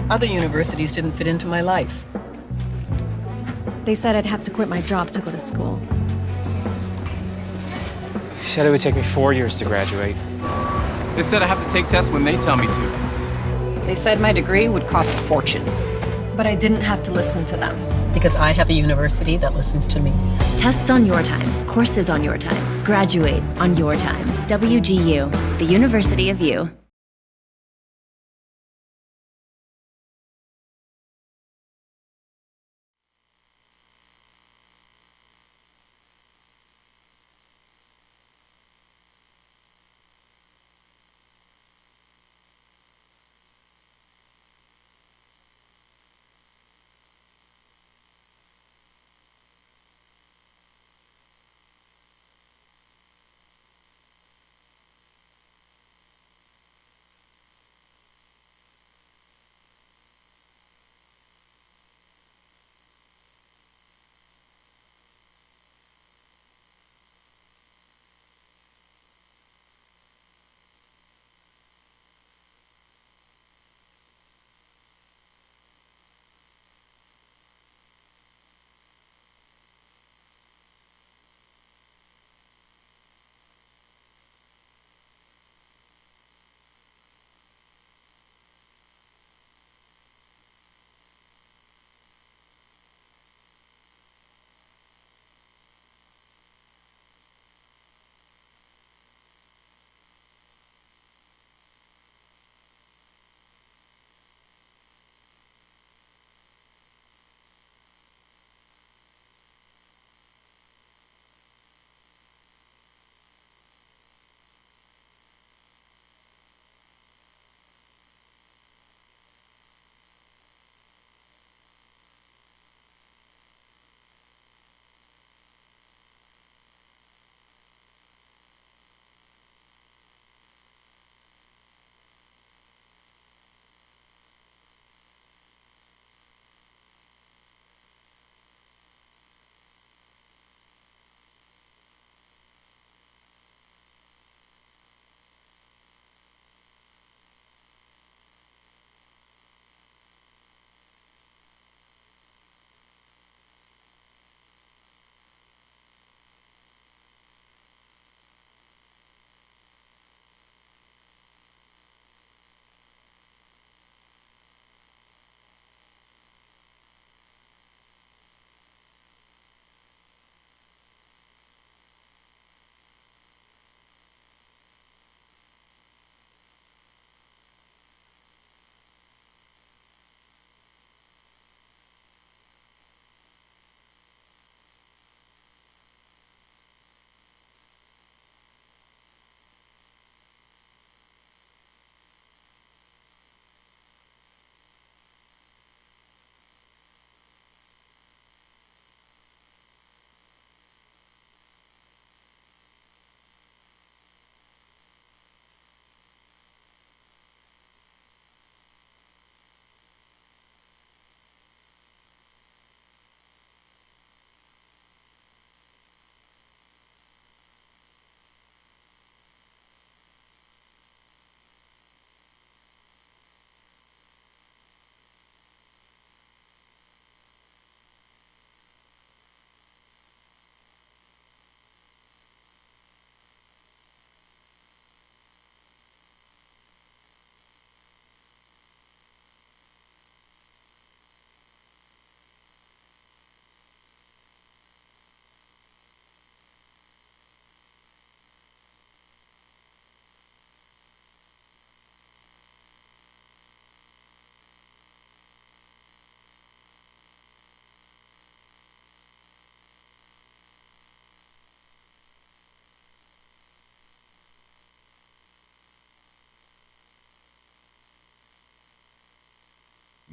Other universities didn't fit into my life. They said I'd have to quit my job to go to school. He said it would take me 4 years to graduate. They said I have to take tests when they tell me to. They said my degree would cost a fortune. But I didn't have to listen to them. Because I have a university that listens to me. Tests on your time, courses on your time, graduate on your time. WGU, the University of You.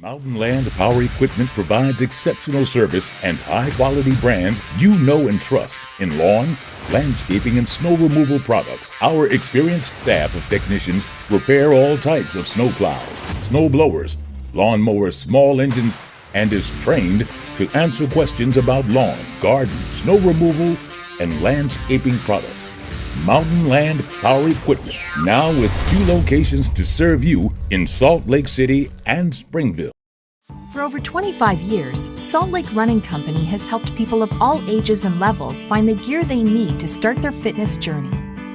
Mountain Land Power Equipment provides exceptional service and high-quality brands you know and trust in lawn, landscaping, and snow removal products. Our experienced staff of technicians repair all types of snow plows, snow blowers, lawn mowers, small engines, and is trained to answer questions about lawn, garden, snow removal, and landscaping products. Mountain Land Power Equipment, now with 2 locations to serve you in Salt Lake City and Springville. For over 25 years, Salt Lake Running Company has helped people of all ages and levels find the gear they need to start their fitness journey.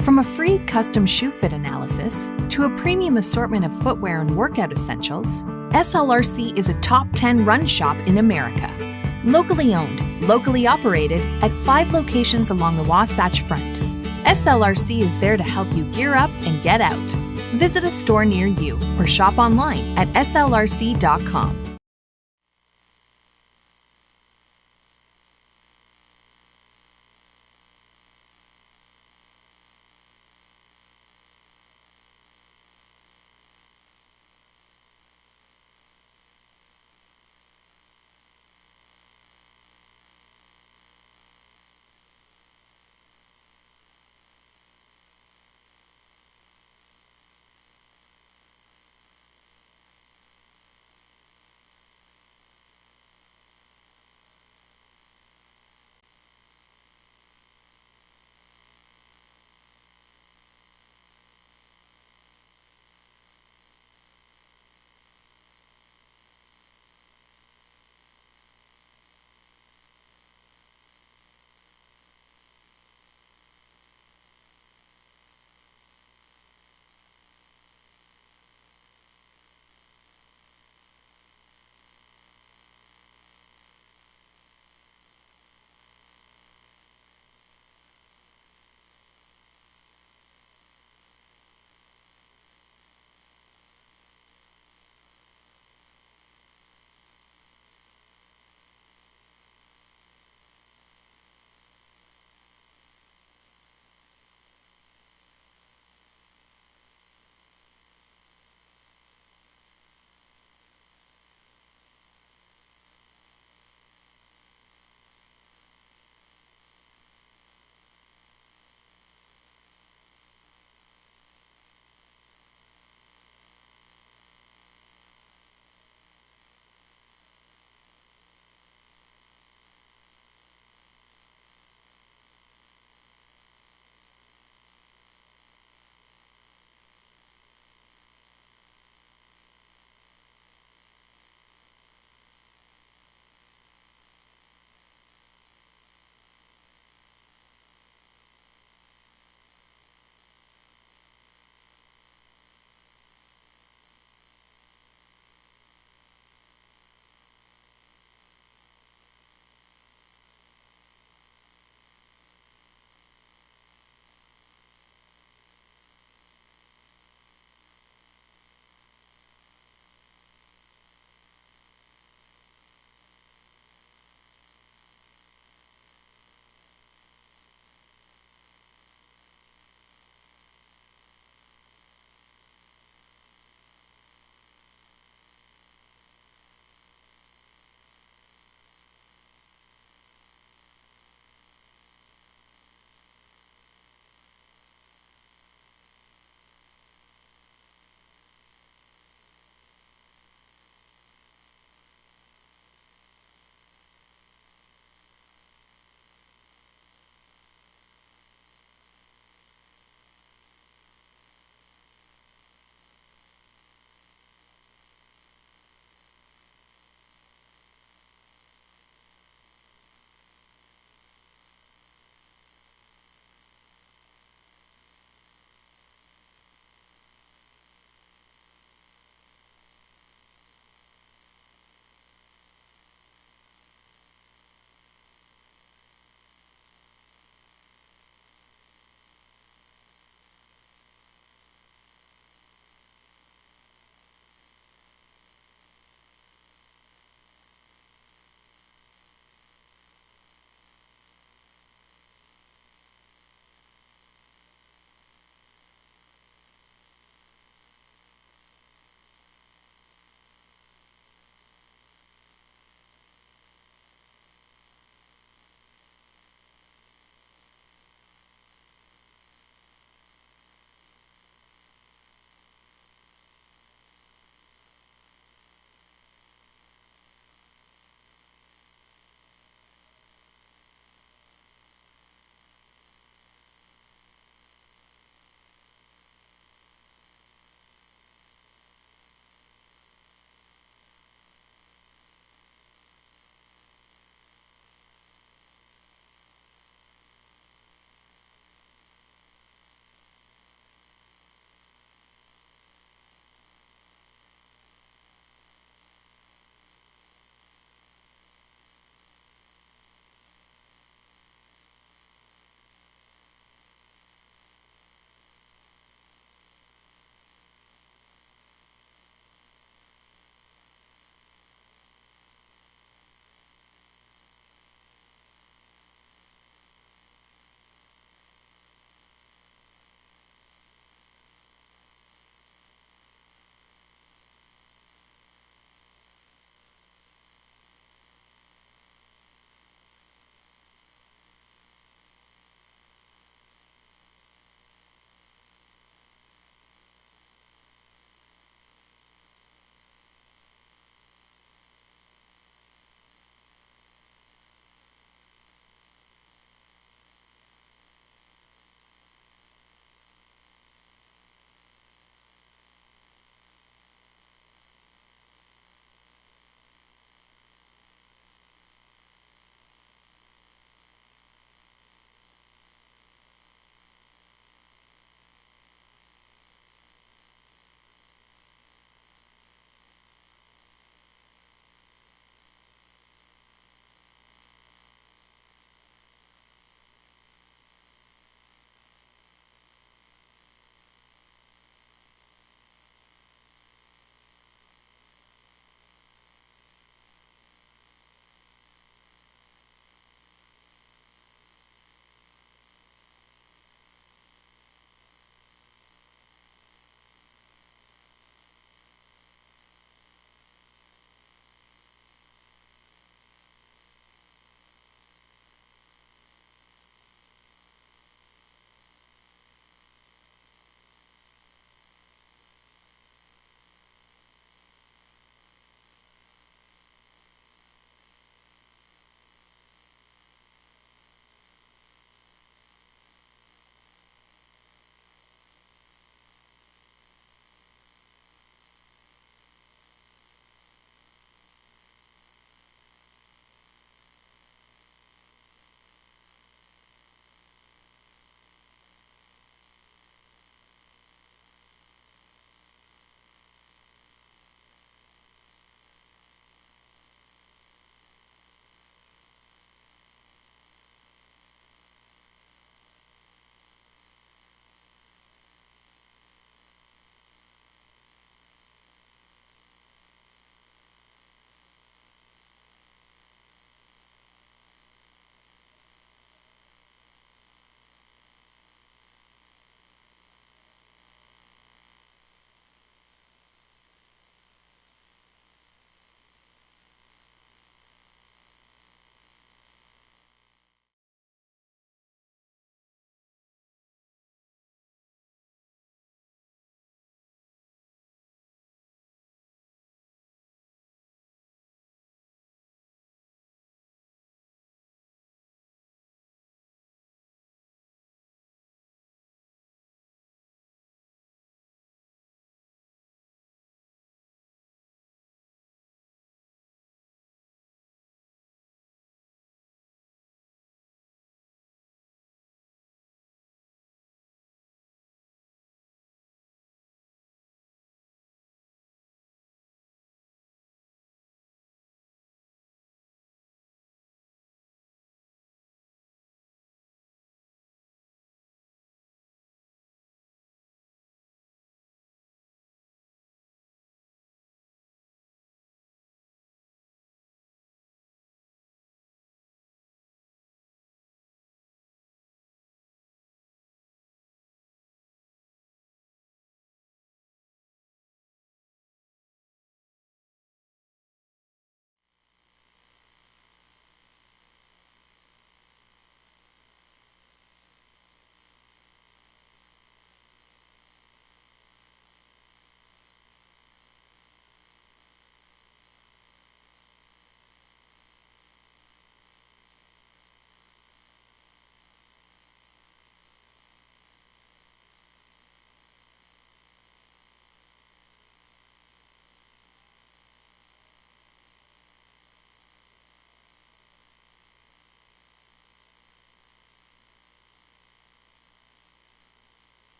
From a free custom shoe fit analysis to a premium assortment of footwear and workout essentials, SLRC is a top 10 run shop in America. Locally owned, locally operated at 5 locations along the Wasatch Front. SLRC is there to help you gear up and get out. Visit a store near you or shop online at slrc.com.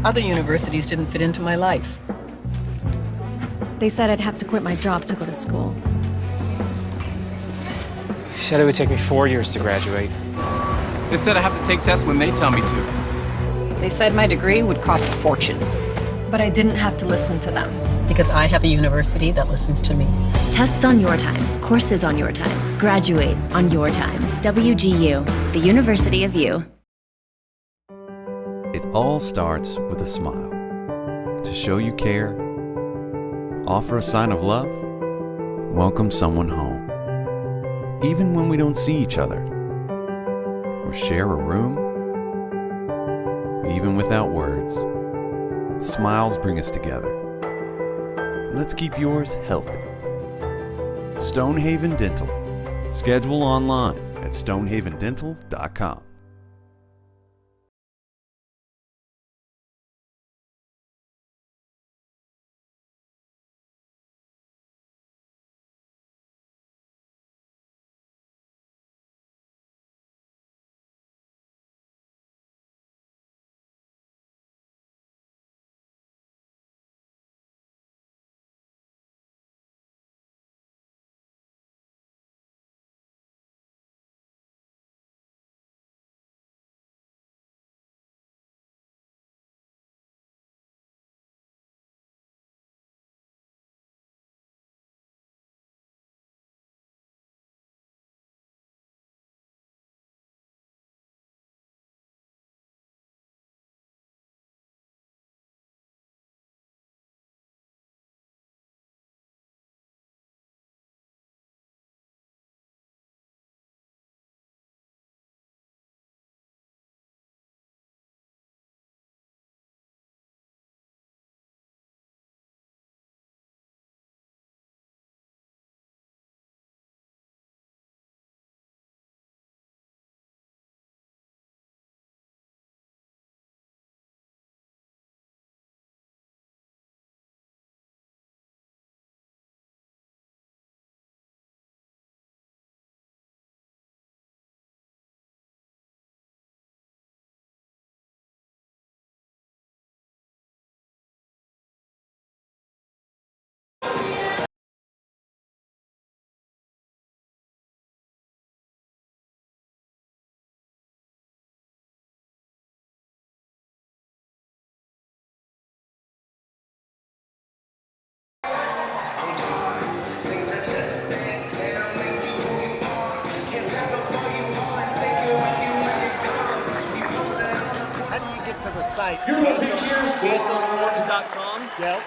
Other universities didn't fit into my life. They said I'd have to quit my job to go to school. He said it would take me 4 years to graduate. They said I have to take tests when they tell me to. They said my degree would cost a fortune. But I didn't have to listen to them. Because I have a university that listens to me. Tests on your time, courses on your time. Graduate on your time. WGU, the University of You. It all starts with a smile. To show you care, offer a sign of love, welcome someone home. Even when we don't see each other, or share a room, even without words, smiles bring us together. Let's keep yours healthy. Stonehaven Dental. Schedule online at stonehavendental.com. Site. KSLsports.com. Yep.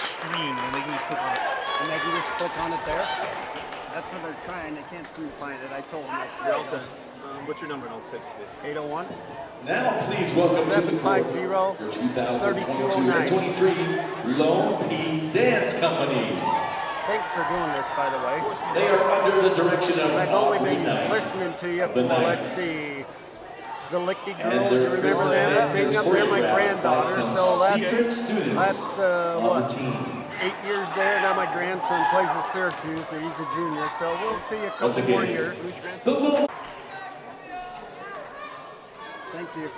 /stream, and they can just click on it. And they can just click on it there. That's what they're trying. They can't seem to find it. I told them that. You're all set. What's your number? And I'll text it to you. 801. Now, please welcome 750-3209. Lone P Dance Company. Thanks for doing this, by the way. They are under the direction of I've only been listening to you for, let's see, the Lichty Girls, you remember them? Being up there, my granddaughter, so that's what, 8 years there. Now my grandson plays at Syracuse, and he's a junior, so we'll see a couple more years. Thank you.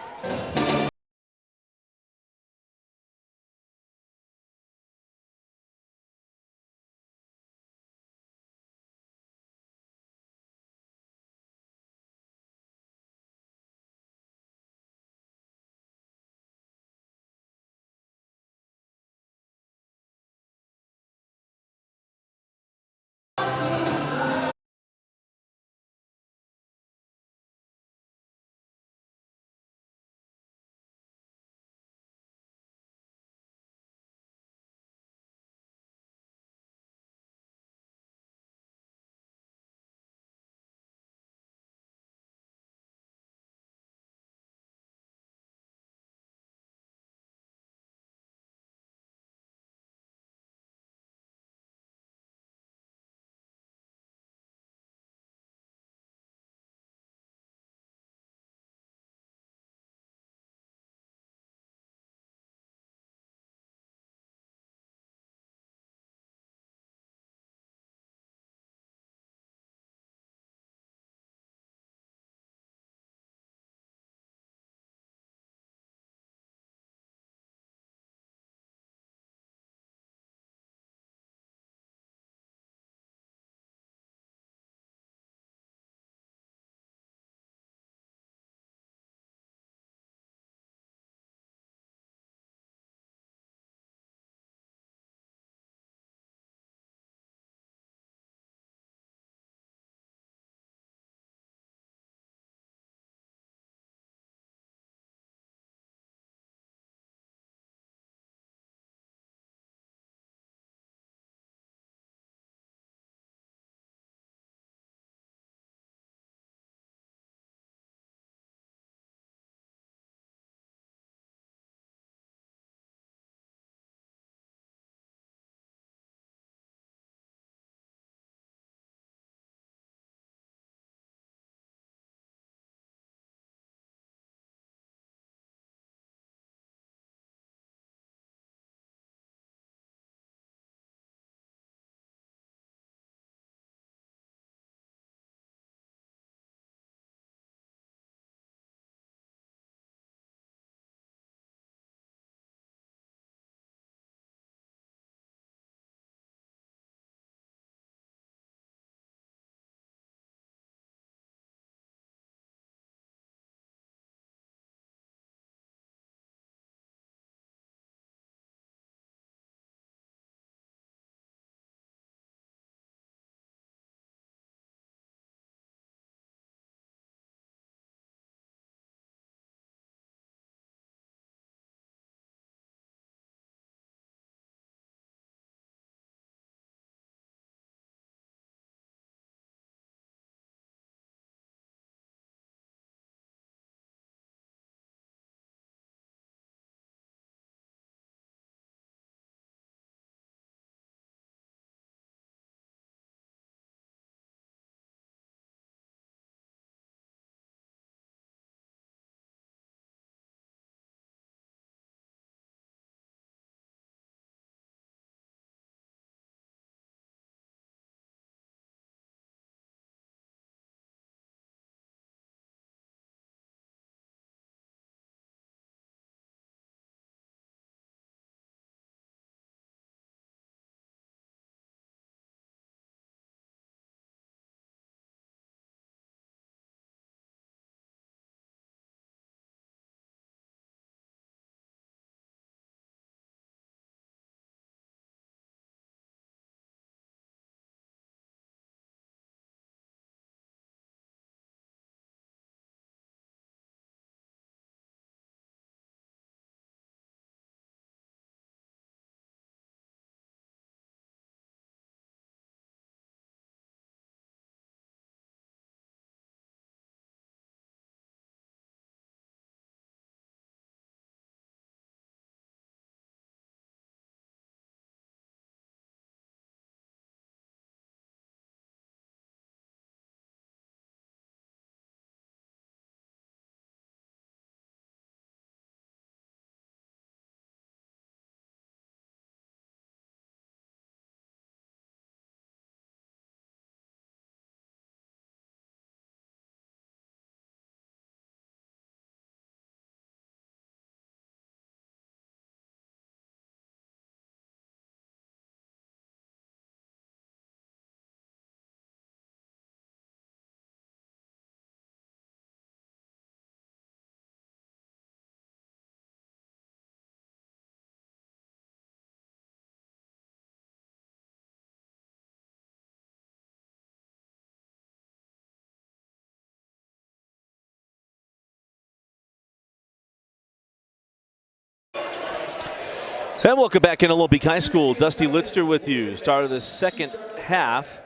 And welcome back into Lone Peak High School. Dusty Litster with you. Start of the second half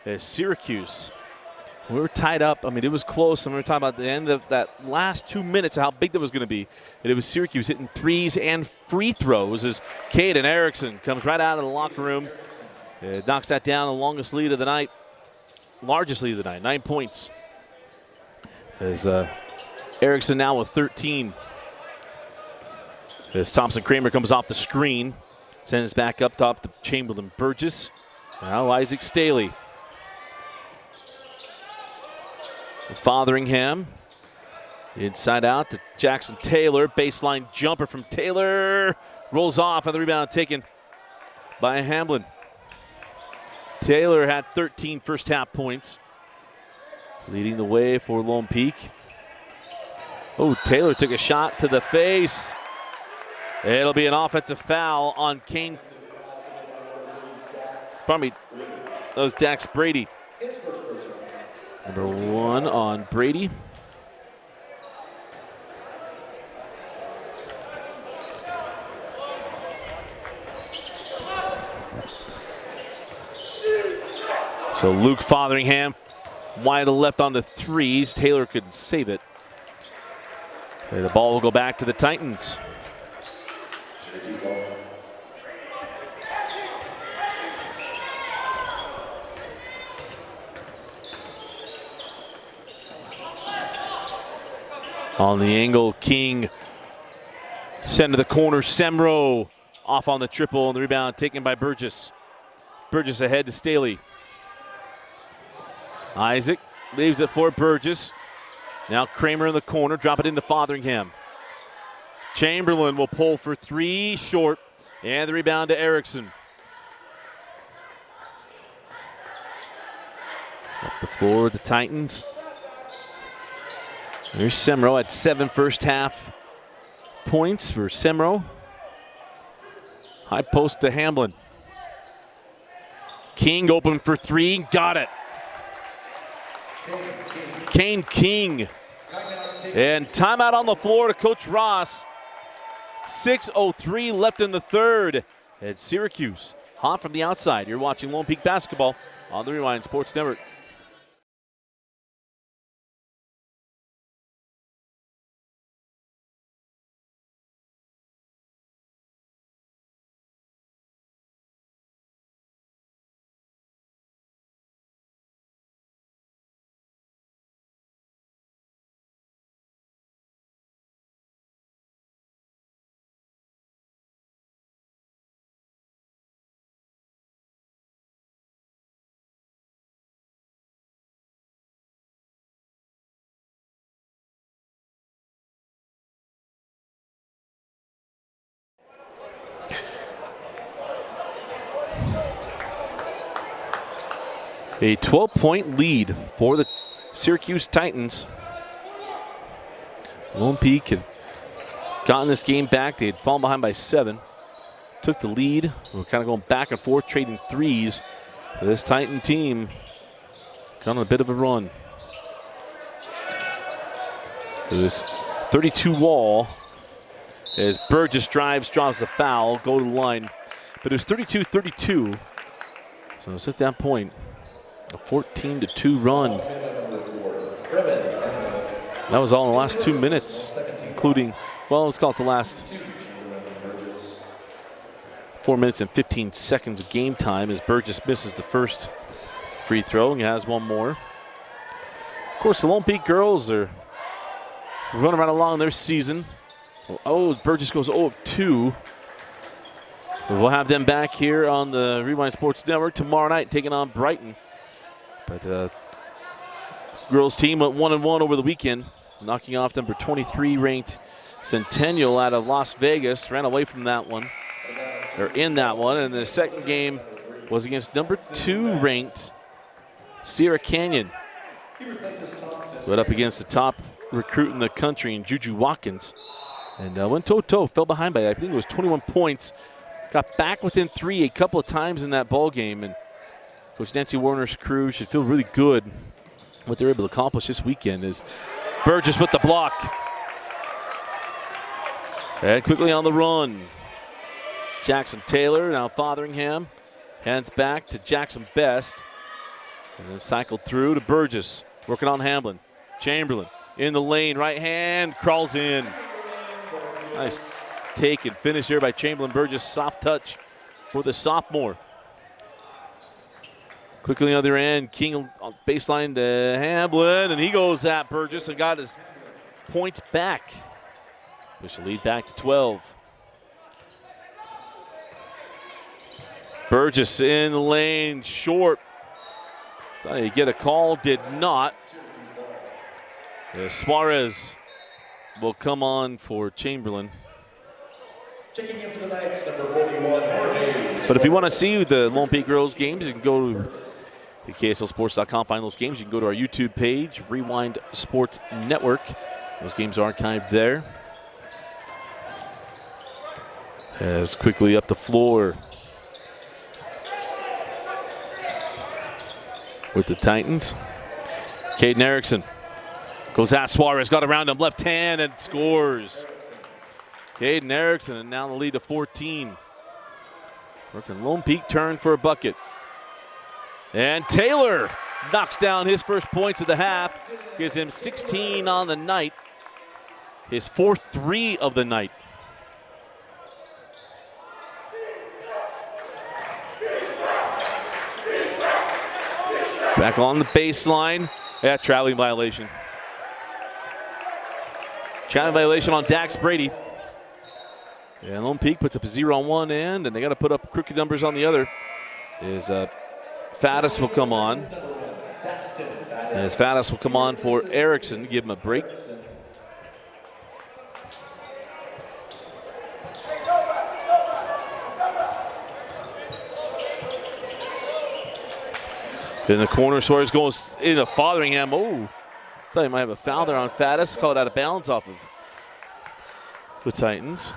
as Syracuse. We were tied up. I mean, it was close. And we were talking about the end of that last 2 minutes, how big that was going to be. And it was Syracuse hitting threes and free throws as Kaden Erickson comes right out of the locker room. Knocks that down, the longest lead of the night. Largest lead of the night, 9 points. As Erickson now with 13. As Thompson Kramer comes off the screen, sends back up top to Chamberlain Burgess. Now Isaac Staley. Fotheringham. Inside out to Jaxson Taylor. Baseline jumper from Taylor. Rolls off and the rebound taken by Hamblin. Taylor had 13 first half points. Leading the way for Lone Peak. Oh, Taylor took a shot to the face. It'll be an offensive foul on Kane. Pardon me. That was Dax Brady. Number 1 on Brady. So Luke Fotheringham wide to the left on the threes. Taylor couldn't save it. And the ball will go back to the Titans. On the angle, King sent to the corner. Semro off on the triple, and the rebound taken by Burgess. Burgess ahead to Staley. Isaac leaves it for Burgess. Now Kramer in the corner, drop it into Fotheringham. Chamberlain will pull for 3, short, and the rebound to Erickson. Up the floor with the Titans. There's Semro at 7 first half points for Semro. High post to Hamblin. King open for 3, got it. Kane King. And timeout on the floor to Coach Ross. 6:03 left in the third. And Syracuse hot from the outside. You're watching Lone Peak basketball on the Rewind Sports Network. A 12-point lead for the Syracuse Titans. Lone Peak had gotten this game back. They had fallen behind by 7. Took the lead. We're kind of going back and forth, trading threes. This Titan team got on a bit of a run. It was 32 wall as Burgess drives, draws the foul, go to the line. But it was 32-32. So it's at that point. A 14-2 run. That was all in the last 2 minutes, including, well, let's call it the last 4 minutes and 15 seconds of game time as Burgess misses the first free throw and has one more. Of course, the Lone Peak girls are running right along their season. Oh, Burgess goes 0 of 2. We'll have them back here on the Rewind Sports Network tomorrow night taking on Brighton. But girls team went 1-1 over the weekend, knocking off number 23 ranked Centennial out of Las Vegas. Ran away from that one, or in that one. And the second game was against number 2 ranked Sierra Canyon. But up against the top recruit in the country in Juju Watkins. And went toe-to-toe, fell behind by, I think it was 21 points. Got back within 3 a couple of times in that ball game. And Coach Nancy Warner's crew should feel really good what they're able to accomplish this weekend. Is Burgess with the block. And quickly on the run. Jaxson Taylor, now Fotheringham. Hands back to Jackson Best. And then cycled through to Burgess. Working on Hamblin. Chamberlain in the lane, right hand, crawls in. Nice take and finish here by Chamberlain. Burgess, soft touch for the sophomore. Quickly on the other end, King on baseline to Hamblin, and he goes at Burgess and got his points back. Push the lead back to 12. Burgess in the lane, short. Thought he'd get a call, did not. Suarez will come on for Chamberlain. Checking in for the Knights, number 41, Jorge. But if you want to see the Lone Peak girls games, you can go to KSLSports.com, find those games. You can go to our YouTube page, Rewind Sports Network. Those games are archived there. As quickly up the floor with the Titans. Kaden Erickson goes at Suarez, got around him, left hand, and scores. Kaden Erickson, and now the lead to 14. Working Lone Peak turn for a bucket. And Taylor knocks down his first points of the half. Gives him 16 on the night. His fourth 3 of the night. Back on the baseline. Yeah, traveling violation. Traveling violation on Dax Brady. And Lone Peak puts up a 0 on one end, and they got to put up crooked numbers on the other. Faddis will come on. As Faddis will come on for Erickson to give him a break. In the corner, Suarez goes into Fotheringham. Oh, thought he might have a foul there on Faddis. Called out of bounds off of the Titans.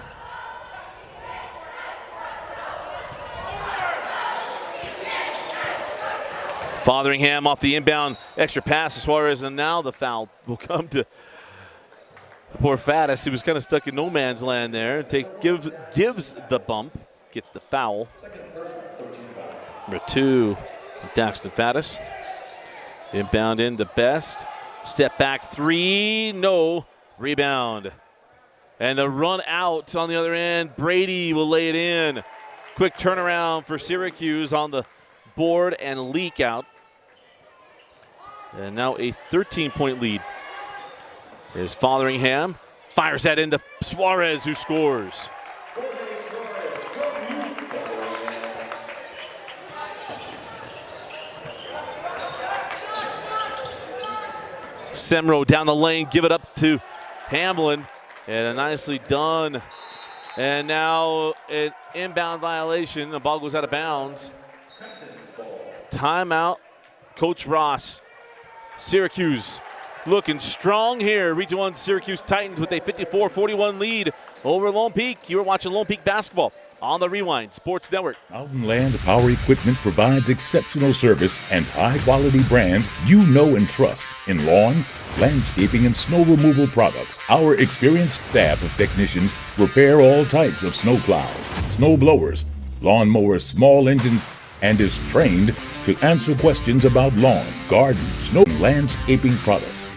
Fotheringham off the inbound extra pass to Suarez, and now the foul will come to poor Faddis. He was kind of stuck in no man's land there. Gives the bump, gets the foul. Number 2, Daxton Faddis. Inbound into Best. Step back 3, no. Rebound. And the run out on the other end. Brady will lay it in. Quick turnaround for Syracuse on the board and leak out. And now a 13-point lead. Is Fotheringham. Fires that into Suarez, who scores. Semro down the lane, give it up to Hamblin. And nicely done. And now an inbound violation. The ball goes out of bounds. Timeout. Coach Ross. Syracuse looking strong here. Region 1 Syracuse Titans with a 54-41 lead over Lone Peak. You were watching Lone Peak basketball on the Rewind Sports Network. Mountain Land Power Equipment provides exceptional service and high-quality brands you know and trust in lawn, landscaping, and snow removal products. Our experienced staff of technicians repair all types of snow plows, snow blowers, lawn mowers, small engines, and is trained to answer questions about lawn, garden, snow, and landscaping products.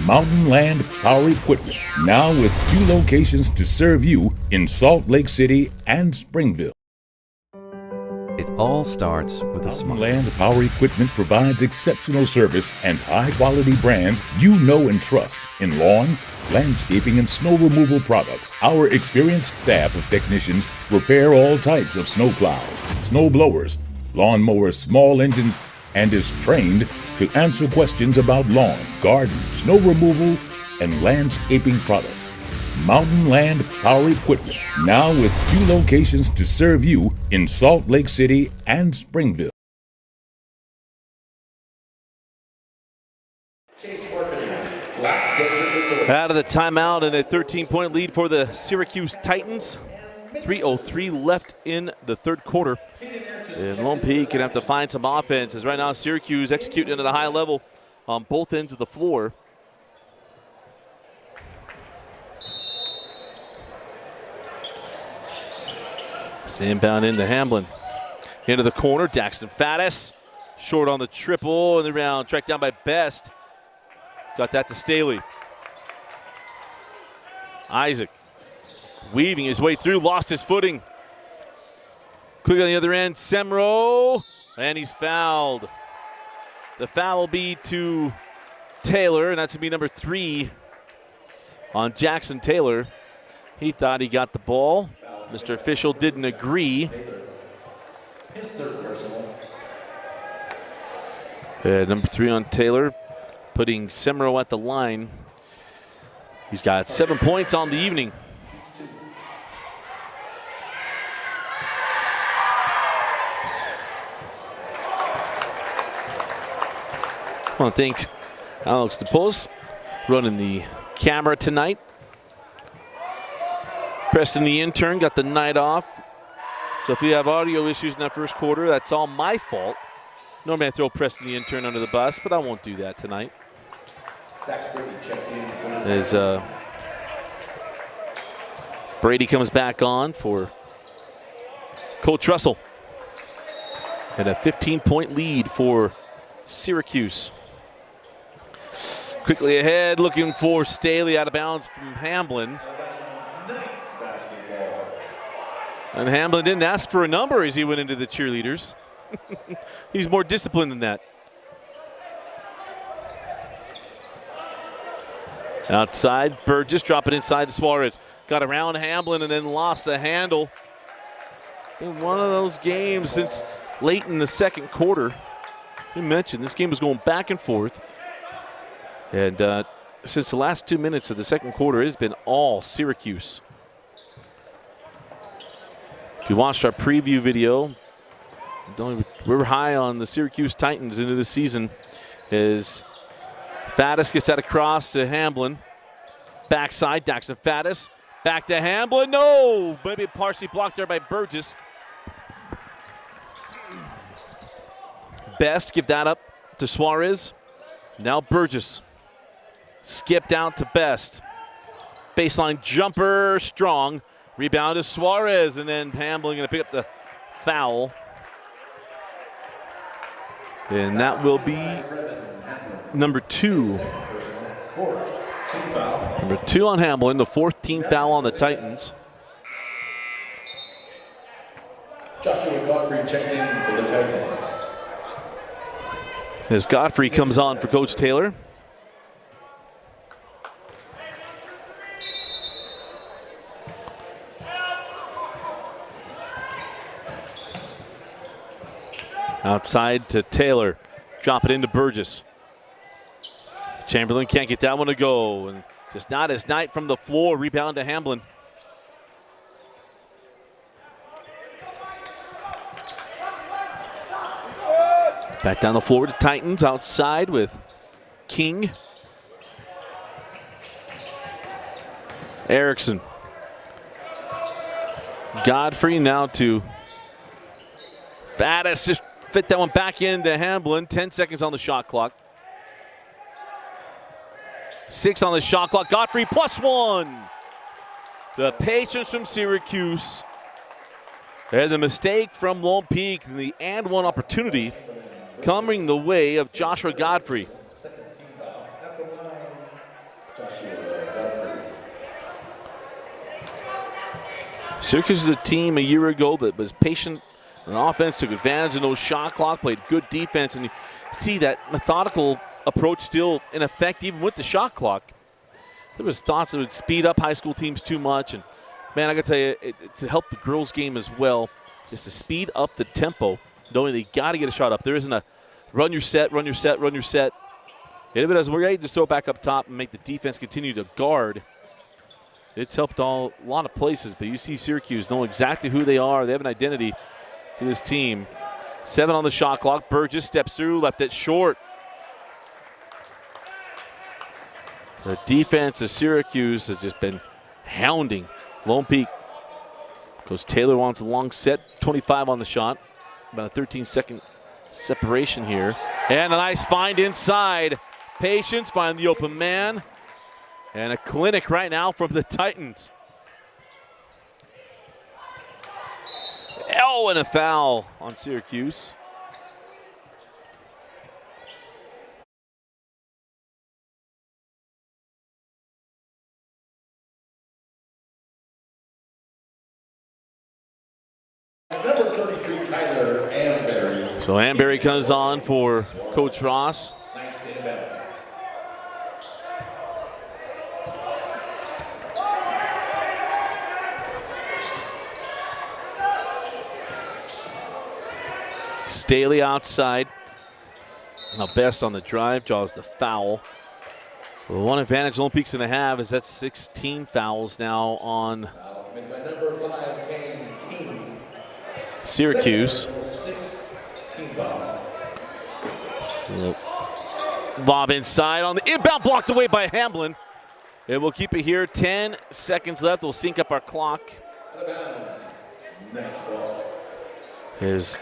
Mountain Land Power Equipment, now with 2 locations to serve you in Salt Lake City and Springville. It all starts with a smile. Mountain Land Power Equipment provides exceptional service and high-quality brands you know and trust in lawn, landscaping, and snow removal products. Our experienced staff of technicians repair all types of snow plows, snow blowers, lawn mowers, small engines, and is trained to answer questions about lawn, garden, snow removal, and landscaping products. Mountain Land Power Equipment, now with 2 locations to serve you in Salt Lake City and Springville. Out of the timeout and a 13-point lead for the Syracuse Titans. 3:03 left in the third quarter. And Lone Peak can have to find some offense, as right now Syracuse executing at a high level on both ends of the floor. It's inbound into Hamblin. Into the corner, Daxton Faddis. Short on the triple, and the rebound tracked down by Best. Got that to Staley. Isaac weaving his way through, lost his footing. Quick on the other end, Semro, and he's fouled. The foul will be to Taylor, and that's going to be number 3 on Jaxson Taylor. He thought he got the ball. Mr. Official didn't agree. His third personal. Number 3 on Taylor, putting Semro at the line. He's got 7 points on the evening. I want to thank Alex DePose running the camera tonight. Preston, the intern, got the night off. So if you have audio issues in that first quarter, that's all my fault. Normally I throw Preston, the intern, under the bus, but I won't do that tonight. As Brady comes back on for Coach Russell. And a 15-point lead for Syracuse. Quickly ahead, looking for Staley, out of bounds from Hamblin. And Hamblin didn't ask for a number as he went into the cheerleaders. He's more disciplined than that. Outside, Burgess dropping inside to Suarez. Got around Hamblin and then lost the handle. In one of those games since late in the second quarter. We mentioned this game was going back and forth. And since the last 2 minutes of the second quarter, it has been all Syracuse. If you watched our preview video, we're high on the Syracuse Titans into the season as Faddis gets that across to Hamblin. Backside, Daxton Faddis. Back to Hamblin. No! Maybe partially blocked there by Burgess. Best give that up to Suarez. Now Burgess. Skipped out to Best. Baseline jumper, strong. Rebound to Suarez, and then Hamblin going to pick up the foul. And that will be number 2. Number 2 on Hamblin, the 4th team foul on the Titans. Joshua Godfrey checks in for the Titans. As Godfrey comes on for Coach Taylor. Outside to Taylor. Drop it into Burgess. Chamberlain can't get that one to go. And just not his night from the floor. Rebound to Hamblin. Back down the floor to Titans. Outside with King. Erickson. Godfrey now to Faddis. Just fit that one back into Hamblin. 10 seconds on the shot clock. 6 on the shot clock. Godfrey +1. The patience from Syracuse. And the mistake from Lone Peak. And the and one opportunity coming the way of Joshua Godfrey. Syracuse is a team a year ago that was patient on offense, took advantage of those shot clock, played good defense, and you see that methodical approach still in effect even with the shot clock. There was thoughts that would speed up high school teams too much, and man, I gotta tell you, it's to help the girls' game as well, just to speed up the tempo, knowing they gotta get a shot up. There isn't a run your set, run your set, run your set. And if it doesn't work, just throw it back up top and make the defense continue to guard. It's helped a lot of places, but you see Syracuse know exactly who they are. They have an identity to this team. 7 on the shot clock. Burgess steps through, left it short. The defense of Syracuse has just been hounding Lone Peak. Coach Taylor wants a long set, 25 on the shot. About a 13-second separation here. And a nice find inside. Patience, find the open man. And a clinic right now from the Titans. Oh, and a foul on Syracuse. Number 33, Tyler Amberry. So Amberry comes on for Coach Ross. Nice to him. Staley outside. Now Best on the drive, draws the foul. Well, one advantage Lone Peak's going to have is that's 16 fouls now on Number 5, Kaden. Syracuse. Lob inside on the inbound, blocked away by Hamblin. And we'll keep it here. 10 seconds left. We'll sync up our clock. His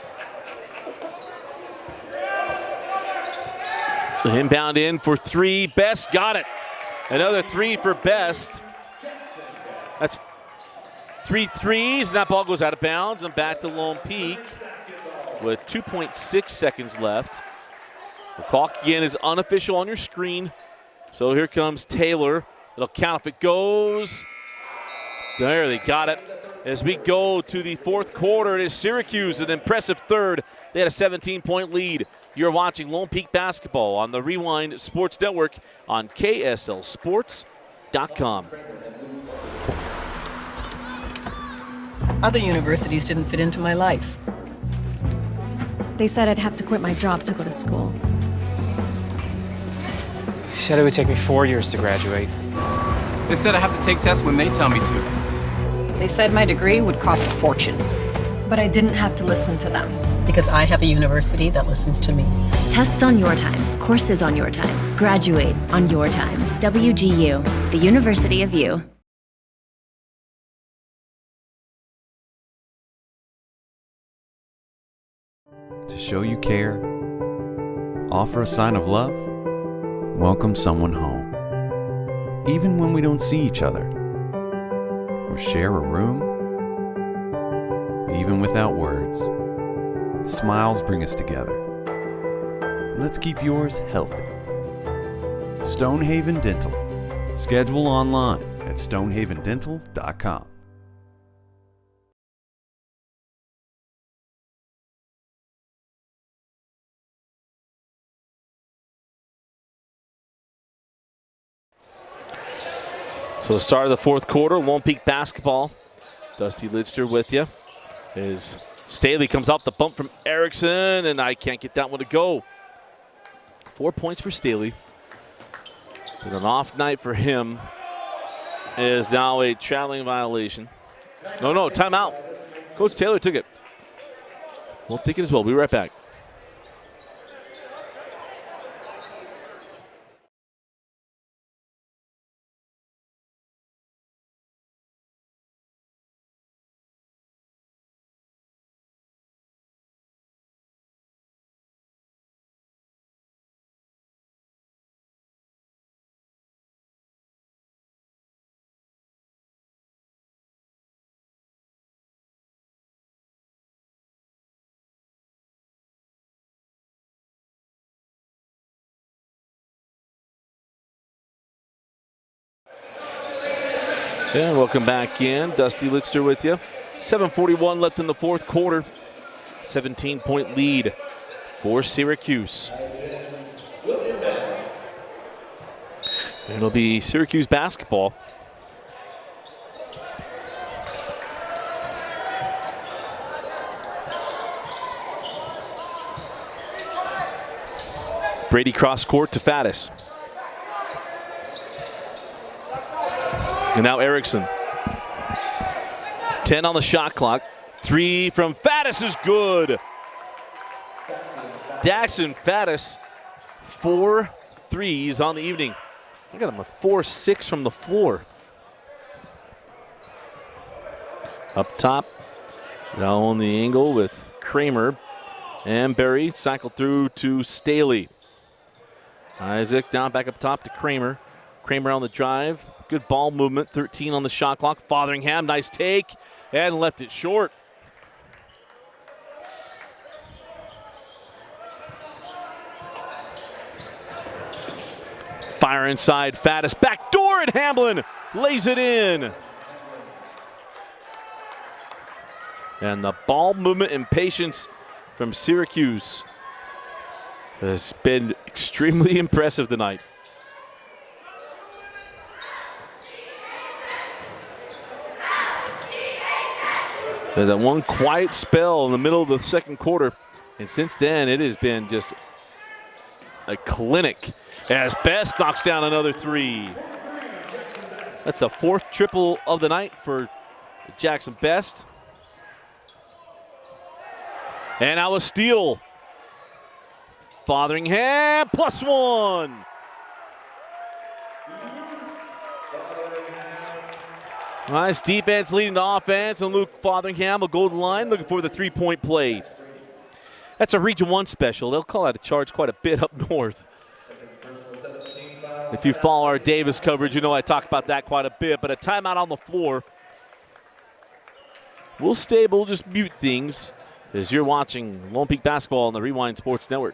inbound in for three. Best got it. Another three for Best. That's 3 threes, and that ball goes out of bounds and back to Lone Peak with 2.6 seconds left. The clock again is unofficial on your screen. So here comes Taylor. It'll count if it goes. There, they got it. As we go to the fourth quarter, it is Syracuse, an impressive third. They had a 17-point lead. You're watching Lone Peak basketball on the Rewind Sports Network on KSLSports.com. Other universities didn't fit into my life. They said I'd have to quit my job to go to school. He said it would take me 4 years to graduate. They said I have to take tests when they tell me to. They said my degree would cost a fortune. But I didn't have to listen to them. Because I have a university that listens to me. Tests on your time, courses on your time. Graduate on your time. WGU, the University of You. To show you care, offer a sign of love, welcome someone home. Even when we don't see each other, or share a room, even without words, smiles bring us together. Let's keep yours healthy. Stonehaven Dental. Schedule online at stonehavendental.com. So the start of the fourth quarter, Lone Peak basketball. Dusty Lidster with you. As Staley comes off the bump from Erickson, and I can't get that one to go. 4 points for Staley. But an off night for him is now a traveling violation. No, timeout. Coach Taylor took it. We'll take it as well. We'll be right back. Yeah, welcome back in. Dusty Lidster with you. 7:41 left in the fourth quarter. 17-point lead for Syracuse. It'll be Syracuse basketball. Brady cross court to Faddis. And now Erickson. 10 on the shot clock. 3 from Faddis is good. Jaxson Faddis, 4 threes on the evening. I got him a 4-6 from the floor. Up top, down on the angle with Kramer. And Berry cycled through to Staley. Isaac down back up top to Kramer. Kramer on the drive. Good ball movement, 13 on the shot clock. Fotheringham, nice take, and left it short. Fire inside, Faddis back door, and Hamblin lays it in. And the ball movement and patience from Syracuse has been extremely impressive tonight. There's that one quiet spell in the middle of the second quarter, and since then it has been just a clinic as Best knocks down another three. That's the fourth triple of the night for Jaxson Best. And now a steal. Fotheringham +1. Nice defense leading to offense, and Luke Fotheringham will go to the line looking for the three-point play. That's a Region 1 special. They'll call out a charge quite a bit up north. If you follow our Davis coverage, you know I talk about that quite a bit, but a timeout on the floor. We'll just mute things as you're watching Lone Peak basketball on the Rewind Sports Network.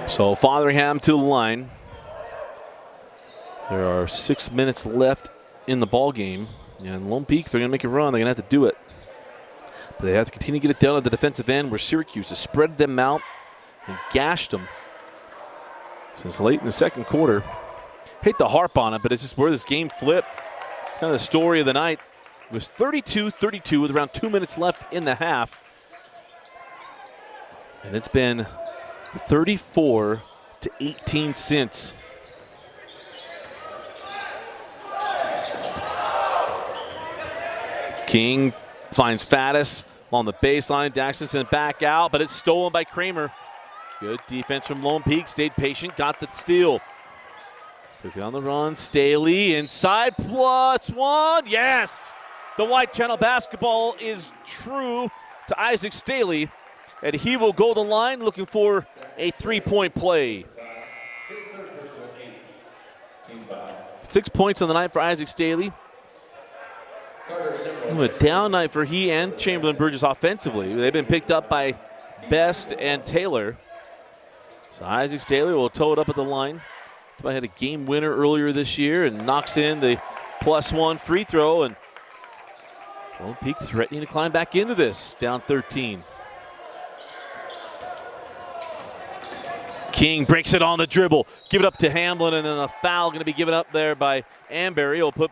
So Fotheringham to the line. There are 6 minutes left in the ball game. And Lone Peak, if they're going to make a run, they're going to have to do it. But they have to continue to get it down at the defensive end where Syracuse has spread them out and gashed them since late in the second quarter. Hate to harp on it, but it's just where this game flipped. It's kind of the story of the night. It was 32-32 with around 2 minutes left in the half. And it's been 34-18 since. King finds Faddis on the baseline. Jaxson sent back out, but it's stolen by Kramer. Good defense from Lone Peak. Stayed patient, got the steal. Took it on the run. Staley inside +1. Yes! The White Channel basketball is true to Isaac Staley, and he will go to the line looking for a three-point play. 6 points on the night for Isaac Staley. A down night for he and Chamberlain Burgess offensively. They've been picked up by Best and Taylor. So Isaac Staley will tow it up at the line. I had a game winner earlier this year and knocks in the +1 free throw. And Lone Peak threatening to climb back into this, down 13. King breaks it on the dribble. Give it up to Hamblin, and then a foul going to be given up there by Amberry. He'll put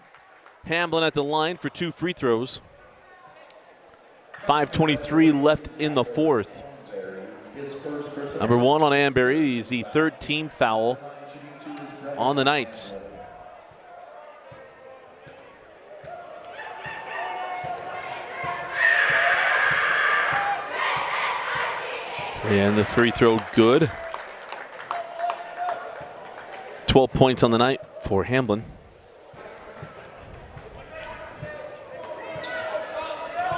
Hamblin at the line for 2 free throws. 5:23 left in the fourth. Number 1 on Amberry. He's the third team foul on the night. And the free throw good. 12 points on the night for Hamblin.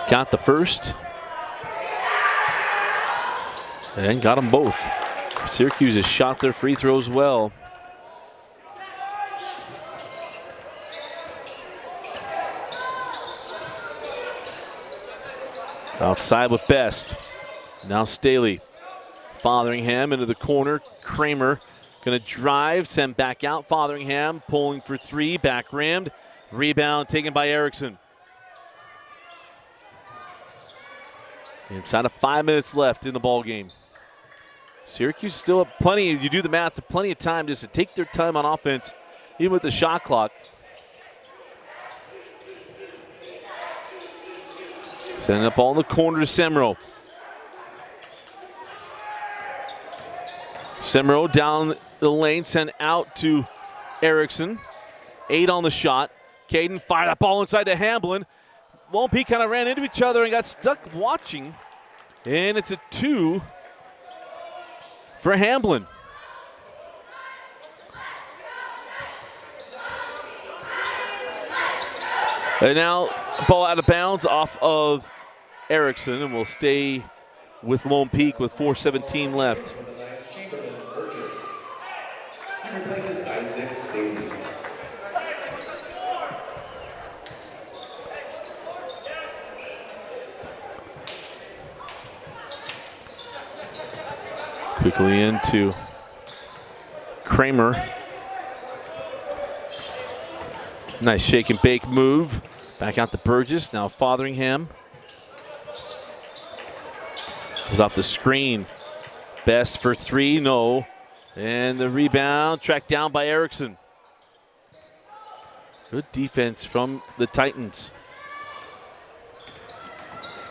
Got the first. And got them both. Syracuse has shot their free throws well. Outside with Best. Now Staley. Fotheringham into the corner. Kramer going to drive, send back out. Fotheringham pulling for 3, back rimmed. Rebound taken by Erickson. Inside of 5 minutes left in the ball game. Syracuse still have plenty, you do the math, plenty of time just to take their time on offense, even with the shot clock. Sending up all in the corner to Semro. Semro down the lane, sent out to Erickson. 8 on the shot. Kaden fired that ball inside to Hamblin. Lone Peak kind of ran into each other and got stuck watching. And it's a 2 for Hamblin. And now ball out of bounds off of Erickson, and will stay with Lone Peak with 4:17 left. Quickly into Kramer. Nice shake and bake move. Back out to Burgess. Now Fotheringham. Was off the screen. Best for 3, no. And the rebound tracked down by Erickson. Good defense from the Titans.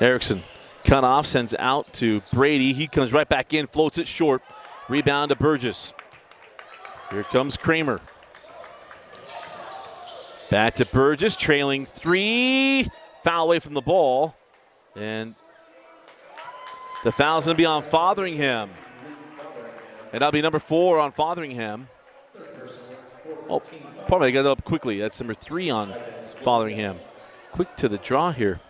Erickson cut off, sends out to Brady. He comes right back in, floats it short. Rebound to Burgess. Here comes Kramer. Back to Burgess, trailing 3. Foul away from the ball. And the foul's going to be on Fotheringham. And that'll be number 4 on Fotheringham. Oh, probably got it up quickly. That's number 3 on Fotheringham. Quick to the draw here.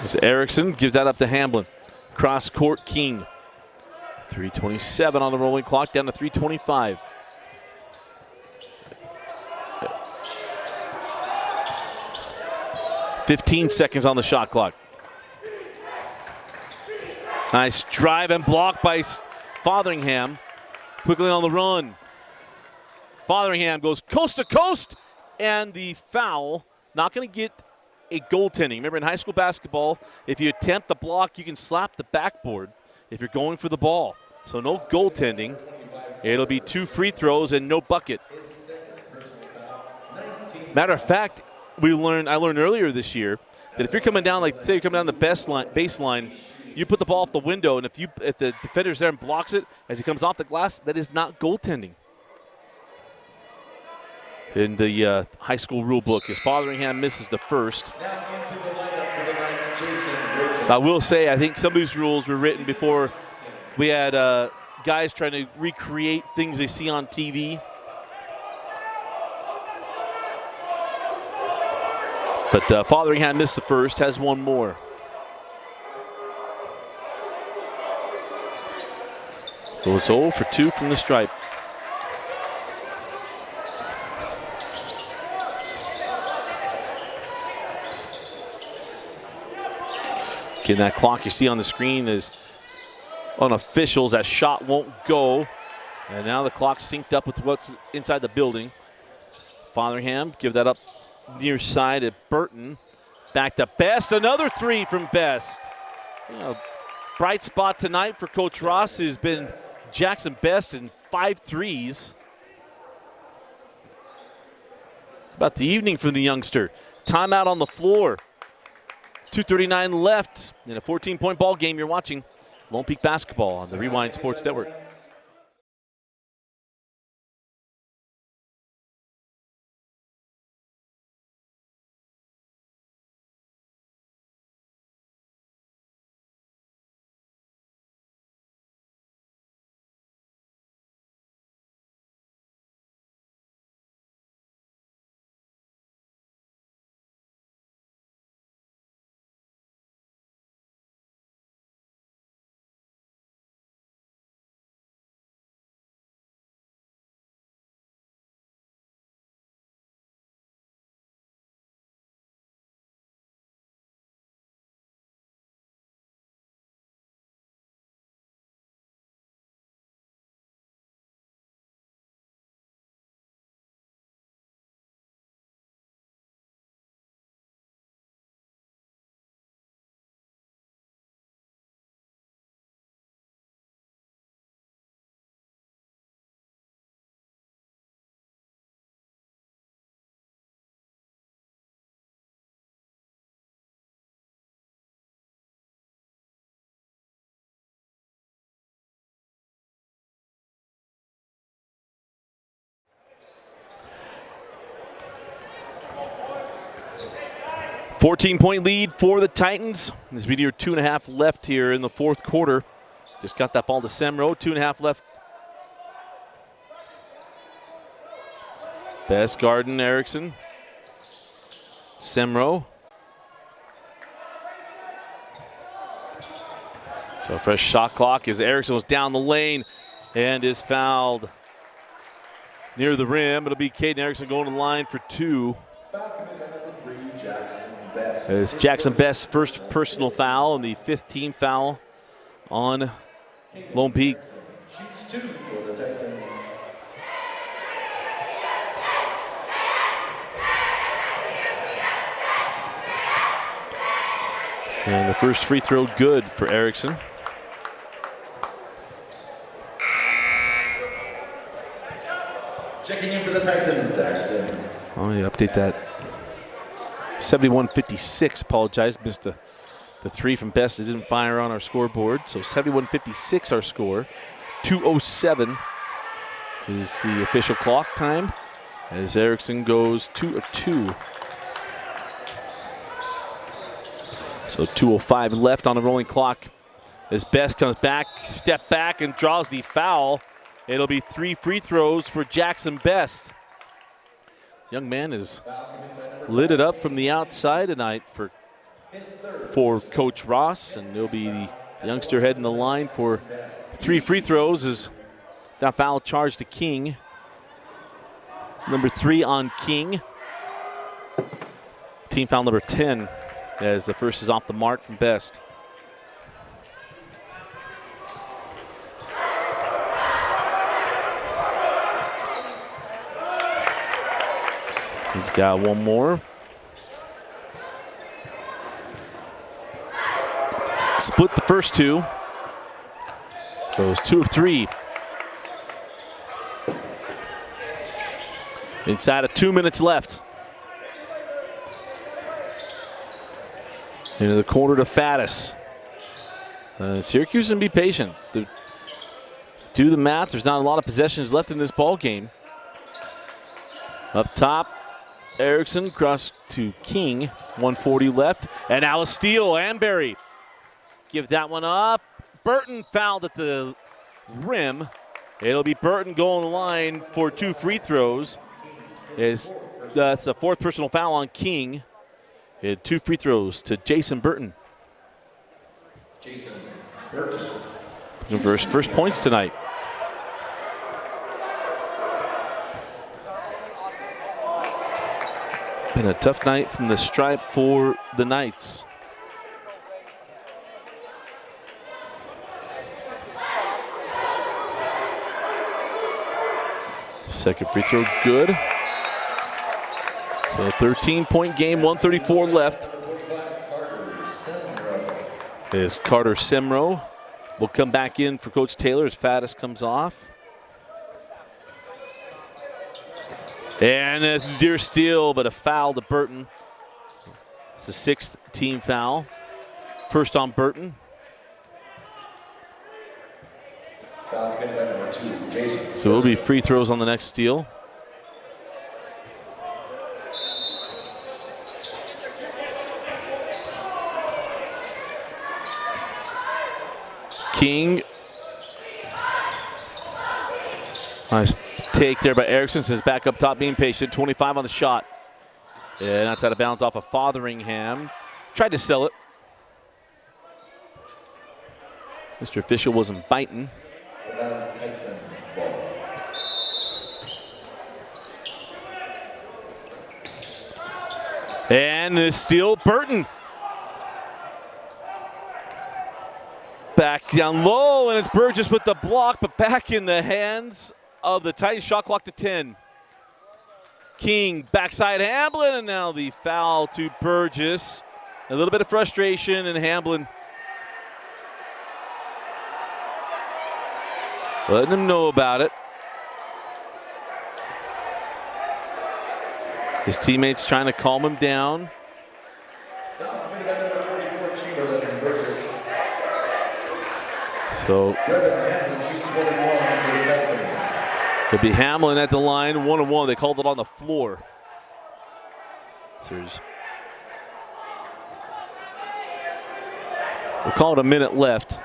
As Erickson gives that up to Hamblin. Cross court King. 3:27 on the rolling clock, down to 3:25. "15 seconds on the shot clock. Nice drive and block by Fotheringham. Quickly on the run. Fotheringham goes coast to coast, and the foul, not going to get a goaltending. Remember, in high school basketball, if you attempt the block, you can slap the backboard if you're going for the ball. So no goaltending. It'll be 2 free throws and no bucket. Matter of fact, I learned earlier this year that if you're coming down, like say you're coming down the baseline, you put the ball off the window, and if the defender's there and blocks it as he comes off the glass, that is not goaltending. In the high school rule book, as Fotheringham misses the first. I will say, I think some of these rules were written before we had guys trying to recreate things they see on TV. But Fotheringham missed the first, has one more. Goes 0 for 2 from the stripe. Again, that clock you see on the screen is on officials. That shot won't go. And now the clock's synced up with what's inside the building. Fotheringham give that up near side at Burton. Back to Best. Another 3 from Best. Bright spot tonight for Coach Ross has been Jaxson Best in 5 threes. About the evening from the youngster. Timeout on the floor. 2:39 left in a 14-point ball game. You're watching Lone Peak basketball on the Rewind Sports Network. 14-point lead for the Titans. As we near 2.5 left here in the fourth quarter. Just got that ball to Semro. 2.5 left. Best Garden, Erickson. Semro. So fresh shot clock as Erickson was down the lane and is fouled near the rim. It'll be Kaden Erickson going to the line for 2. It's Jaxson Best's first personal foul and the 5th team foul on Lone Peak. And the first free throw good for Erickson. Checking in for the Titans, Jaxson. Let me update that. 71-56, apologize, missed the 3 from Best. It didn't fire on our scoreboard. So 71-56 our score. 2:07 is the official clock time as Erickson goes 2 of 2. So 2:05 left on the rolling clock as Best comes back, step back and draws the foul. It'll be 3 free throws for Jaxson Best. Young man is lit it up from the outside tonight for Coach Ross, and it'll be the youngster heading the line for 3 free throws as that foul charge to King. Number 3 on King. Team foul number 10 as the first is off the mark from Best. He's got one more. Split the first 2. Goes 2 of 3. Inside of 2 minutes left. Into the corner to Faddis. Syracuse can be patient. Do the math. There's not a lot of possessions left in this ball game. Up top, Erickson cross to King. 1:40 left. And now a steal. Amberry. Give that one up. Burton fouled at the rim. It'll be Burton going the line for 2 free throws. That's the 4th personal foul on King. He had 2 free throws to Jason Burton. Jason Burton. Looking for his first points tonight. Been a tough night from the stripe for the Knights. Second free throw good. So a 13-point game, 1:34 left. Is Carter Semro. Will come back in for Coach Taylor as Faddis comes off. And a near steal, but a foul to Burton. It's the 6th team foul. First on Burton. So it'll be free throws on the next steal. King. Nice take there by Erickson. Says back up top, being patient. 25 on the shot. And outside of bounds off of Fotheringham. Tried to sell it. Mr. Official wasn't biting. And the steal, Burton. Back down low, and it's Burgess with the block, but back in the hands of the Titans. Shot clock to 10. King, backside Hamblin, and now the foul to Burgess. A little bit of frustration, and Hamblin letting him know about it. His teammates trying to calm him down. So it'll be Hamlin at the line, 1-1. They called it on the floor. So there's We'll call it a minute left.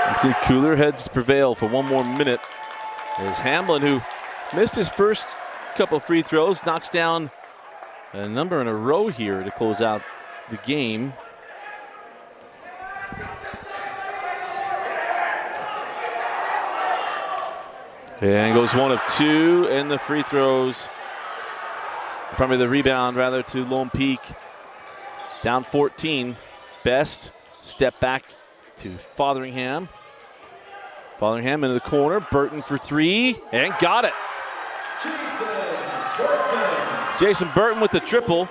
Let's see, cooler heads to prevail for one more minute. As Hamblin, who missed his first couple of free throws, knocks down a number in a row here to close out the game. And goes 1 of 2, and the free throws, probably the rebound rather, to Lone Peak. Down 14. Best step back to Fotheringham. Fotheringham into the corner. Burton for 3, and got it. Jason Burton with the triple.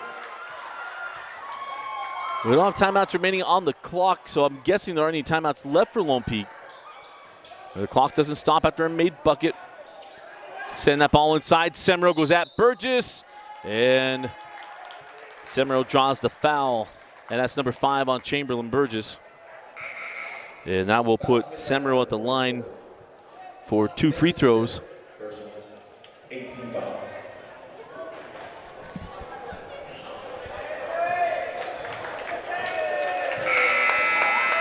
We don't have timeouts remaining on the clock, so I'm guessing there aren't any timeouts left for Lone Peak. The clock doesn't stop after a made bucket. Send that ball inside. Semro goes at Burgess, and Semro draws the foul, and that's number 5 on Chamberlain Burgess. And that will put Semro at the line for 2 free throws.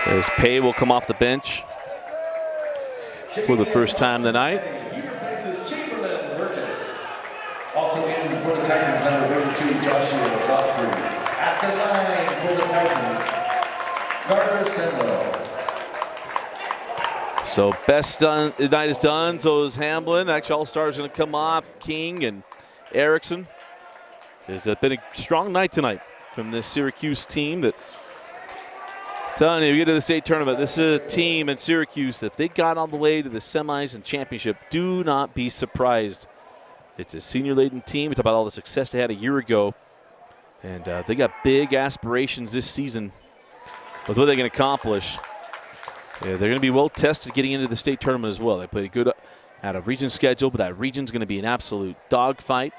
As Pay will come off the bench for the first time tonight. Also in for the Titans, number 32, Joshua Godfrey. At the line for the Titans, Carter Semro. So best done, the night is done, so is Hamblin. Actually, all stars going to come off, King and Erickson. It's been a strong night tonight from this Syracuse team that, telling you, we get to the state tournament, this is a team in Syracuse that if they got all the way to the semis and championship, do not be surprised. It's a senior-laden team. We talk about all the success they had a year ago. And they got big aspirations this season with what they're going to accomplish. Yeah, they're going to be well-tested getting into the state tournament as well. They played a good out-of-region schedule, but that region's going to be an absolute dogfight.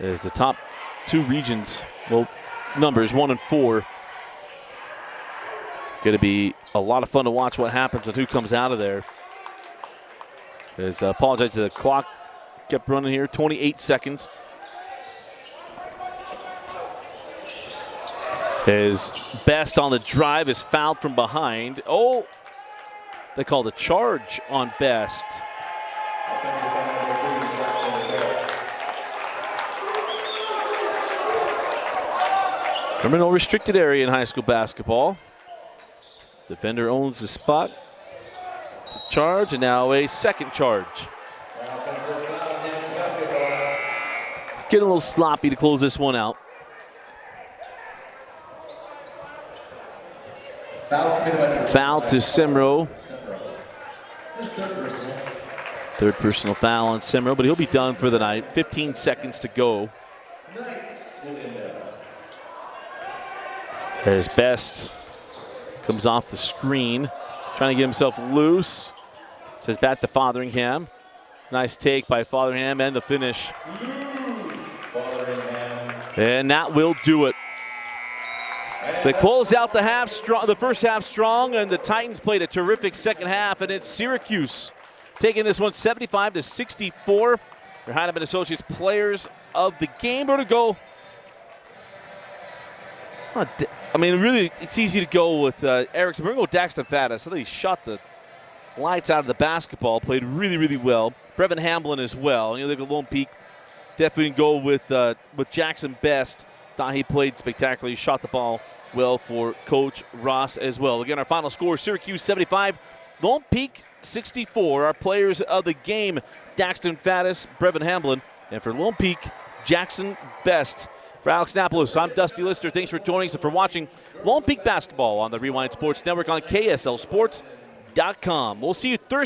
As the top 2 regions, well, numbers 1 and 4, going to be a lot of fun to watch what happens and who comes out of there. As I apologize to the clock. Kept running here, 28 seconds. His Best on the drive is fouled from behind. Oh, they call the charge on Best. Criminal restricted area in high school basketball. Defender owns the spot. It's a charge, and now a second charge. Getting a little sloppy to close this one out. Foul to Semro. Third personal foul on Semro, but he'll be done for the night. 15 seconds to go. As Best comes off the screen, trying to get himself loose. Says back to Fotheringham. Nice take by Fotheringham, and the finish. And that will do it. They closed out the half strong, the first half strong, and the Titans played a terrific second half, and it's Syracuse taking this one 75-64. They're Heinemann Associates Players of the Game. We're going to go. I mean, really, it's easy to go with Erickson. We're going to go Daxton Faddis. I think he shot the lights out of the basketball, played really, really well. Brevin Hamblin as well. You know, they go Lone Peak. Definitely go with Jaxson Best. Thought he played spectacularly. Shot the ball well for Coach Ross as well. Again, our final score, Syracuse 75, Lone Peak 64. Our players of the game, Daxton Faddis, Brevin Hamblin, and for Lone Peak, Jaxson Best. For Alex Napolis, I'm Dusty Lister. Thanks for joining us and for watching Lone Peak Basketball on the Rewind Sports Network on KSLSports.com. We'll see you Thursday.